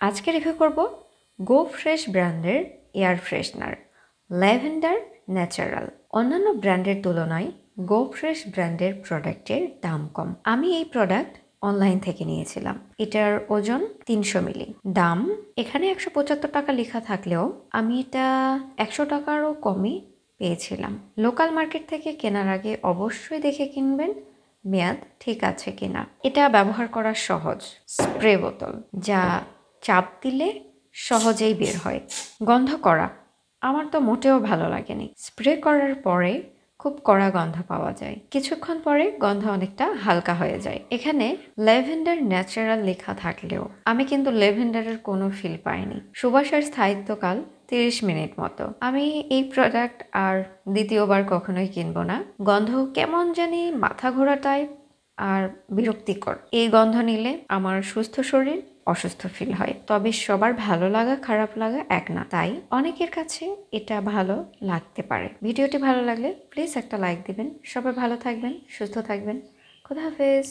আজকে রিভিউ করব গো ফ্রেশ ব্র্যান্ডের এয়ার ফ্রেশনার ল্যাভেন্ডার ন্যাচারাল। অন্যান্য ব্র্যান্ডের তুলনায় গো ফ্রেশ ব্র্যান্ডের প্রোডাক্টের দাম কম। আমি এই প্রোডাক্ট অনলাইন থেকে নিয়েছিলাম। এটার ওজন 300 মিলি। দাম এখানে 175 টাকা লেখা থাকলেও আমি এটা 100 টাকারও কমই পেয়েছিলাম। লোকাল মার্কেট থেকে কেনার আগে অবশ্যই দেখে কিনবেন মেয়াদ ঠিক আছে কিনা। এটা ব্যবহার করা সহজ। স্প্রে বোতল যা চাপ দিলে সহজেই বের হয়। গন্ধ কড়া, আমার তো মোটেও ভালো লাগেনি। স্প্রে করার পরে খুব কড়া গন্ধ পাওয়া যায়, কিছুক্ষণ পরে গন্ধ অনেকটা হালকা হয়ে যায়। এখানে ল্যাভেন্ডার ন্যাচারাল লেখা থাকলেও আমি কিন্তু ল্যাভেন্ডারের কোনো ফিল পাইনি। সুবাসের স্থায়িত্বকাল 30 মিনিট মতো। আমি এই প্রোডাক্ট আর দ্বিতীয়বার কখনোই কিনবো না। গন্ধ কেমন জানি মাথা ঘোরা টাইপ আর বিরক্তিকর। এই গন্ধ নিলে আমার সুস্থ শরীর অসুস্থ ফিল হয়। তবে সবার ভালো লাগা খারাপ লাগা এক না, তাই অনেকের কাছে এটা ভালো লাগতে পারে। ভিডিওটি ভালো লাগলে প্লিজ একটা লাইক দিবেন। সবাই ভালো থাকবেন, সুস্থ থাকবেন। খোদা হাফেজ।